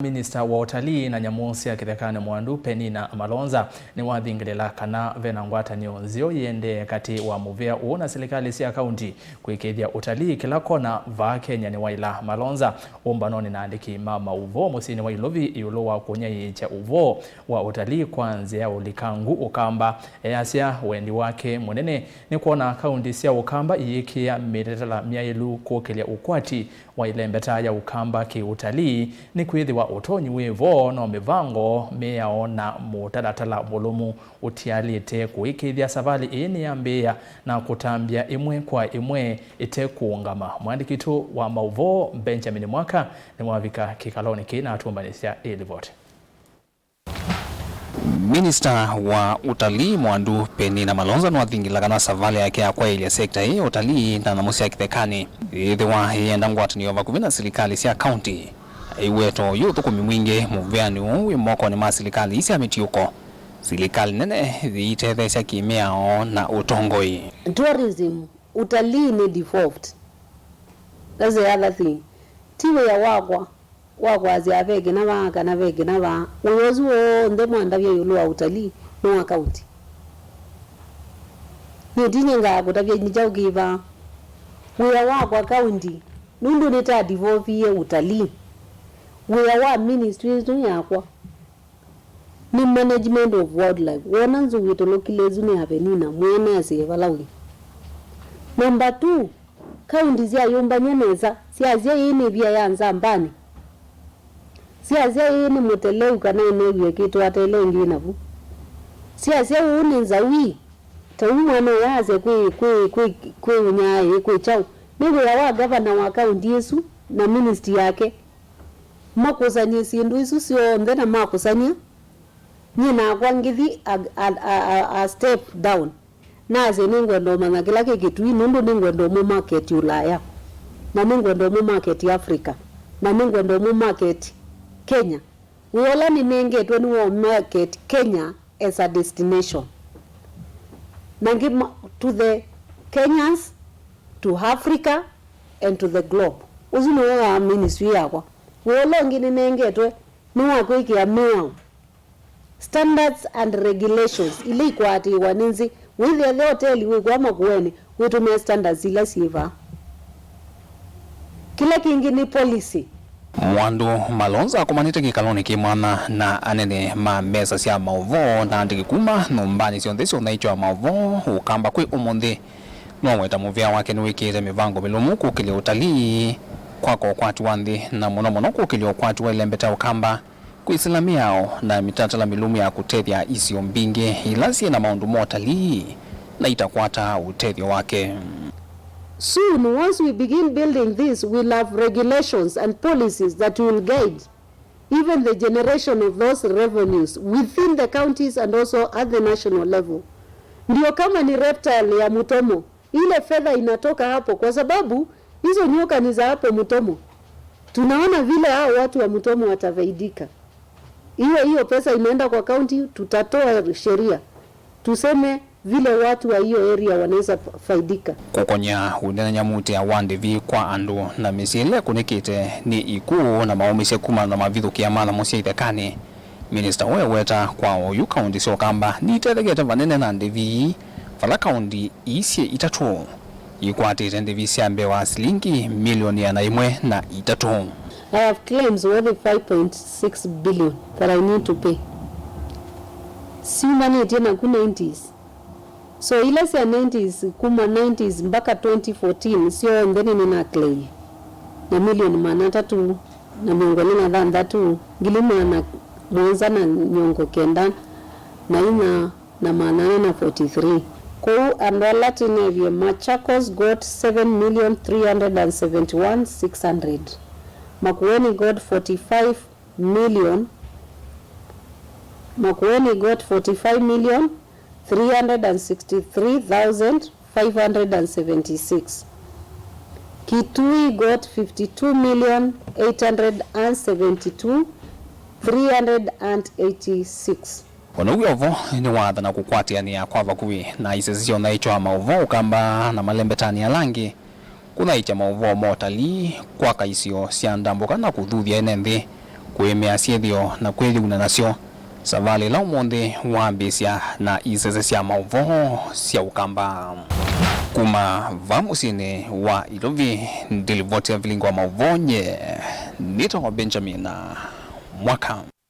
Minista wa Ũtalii na nyamu cia kithekani muandu Peninah Malonza niwathingiliila kana vena ngwatanio nzeo yiendeeye kati wa muvia na silikali cia kaunti kukilya utalii kila kona va Kenya niwaila Malonza umbanoni na aandiki mauvoo musini wa iulu wa kunyaiikya uvoo wa utalii kwa nzia ulikangu ukamba eaya wendi wake munene ni kuona kaunti cia ukamba iikia mitetela myailu kukilya ukwati wa ilembeta ya ukamba ki utalii ni kwithiwa utonyi wivoo no mivango miyao na mutalatala mulumu utialite kuikithia savali ini ya mbia na kutambia imwe kwa imwe ite kuungama. Mwandiki tu wa mauvoo Benjamin Mwaka ni mwavika kikaloni kina atumbanisya ili vote. Minista wa Utalii muandu Peninah Malonza niwathingiliila na savali yake ya kwa ile sekta hii utalii na namusi ya kithekani ithiwa yienda ngwatanio vakuvi na silikali cia kaunti iweto yuthukumi mwingi muviani wi moko ni ma silikali isia mitiuko silikali nene thiitethesya kimiao na utongoi. Tourism, utalii ni devolved. That's the other thing. Tiwe ya wagwa aziavege na waka na vege na wa uyozu onde mwanda vya yulu wa utalii ni wa kaunti. Nidini nga kutavya njau giva uya wagwa kaunti nundu nita devolve ye utalii. Uya wa ministry yakwa ni management of wildlife. Wona nzu witolokilezu ni Peninah mwene asiyevalawi. Number 2, kaunti zia yumba nyeneza siazia yini vya ya nzambani. Siazia yini muteleu kana inewe kitu atele ngina vu. Siazia uni nzawi. Tawi mwana yaze kwe unyaye kwe chau. Niwe ya wa governor wa kaunti yesu na ministry yake. Makusanya sindu isu sionde na makusanya nyina kwangithi a step down naze ningwendo mana kila kikitui nundu ningwendo mu market Ulaya na ningwendo mu market Africa na ningwendo mu market Kenya. Wala ni nengetwe ni wo market Kenya as a destination nangi to the Kenyans, to Africa and to the globe. Uzuni wa ministry yakwa wala ngini nengetwe ni wakwikia meao standards and regulations ili kwati waninzi with the hotel we kwa makueni wetumia standards ila siva kila kingi ni policy. Muandu Malonza kumanite kikaloni kimwana na anene ma mesa cia mauvoo na aandiki kuma numbani cionthe cionaichwa mauvoo ukamba kwi umuthi no weta muvia wake ni wikite mivango milumu kukilya utalii kwako kwati wanthi na muno kukilya ukwati wa ilembeta ukamba kuisilamiao na mitatala milumu ya kutethya isio mbingi ilasi na maundu mo utalii na itakwata utethyo wake. Soon, once we begin building this, we'll have regulations and policies that will guide even the generation of those revenues within the counties and also at the national level. Ndio kama ni reptile ya Mutomo, ile fedha inatoka hapo kwa sababu hizo nyoka ni za hapo Mutomo. Tunaona vile hao watu wa Mutomo watafaidika. Hiyo pesa inaenda kwa county, tutatoa sheria. Tuseme vile watu wa hiyo area wanaweza faidika. Kukonya unena nyamuti ya wandevi kwa andu na misile kunikite ni ikuu na maumise kuma na mavithu kiamala musia kithekani. Minista weta kwa uyu kaunti sio kamba ni tethegete vanene na ndevi vala kaunti isie itatu. Ikwatite ndevi siambe wa silingi milioni ya naimwe na itatu. I have claims worth 5.6 billion that I need to pay. Siumani tena ku 90s. So ile ya 90s kuma 90s mpaka 2014 sio ndeni nina claim. Na milioni manatatu na miongoni na dhandatu gilima na mwanza na nyongo kenda na ina na manane na 43. Kwa andola tinevye Machakos got 7,371,600. Makueni got 45 million. Makueni got 45,363,576. Kitui got 52,872,386. Onoguovo ni watha na kukwatiania kwa vakuvi na isesio na ichwa mauvoo ukamba na malembetani ya langi kunaicha mauvoo mo utalii kwa kaisio cia ndambuka na kuthuthia enenthi kwimea syithio na kwithuna nasyo savali la umuthi wambisya na isese sya mauvoo sya ukamba. Kuma vamusini wa Iluvi ndilivotia vilingo wa mauvoo nye nito wa Benjamin Mwaka.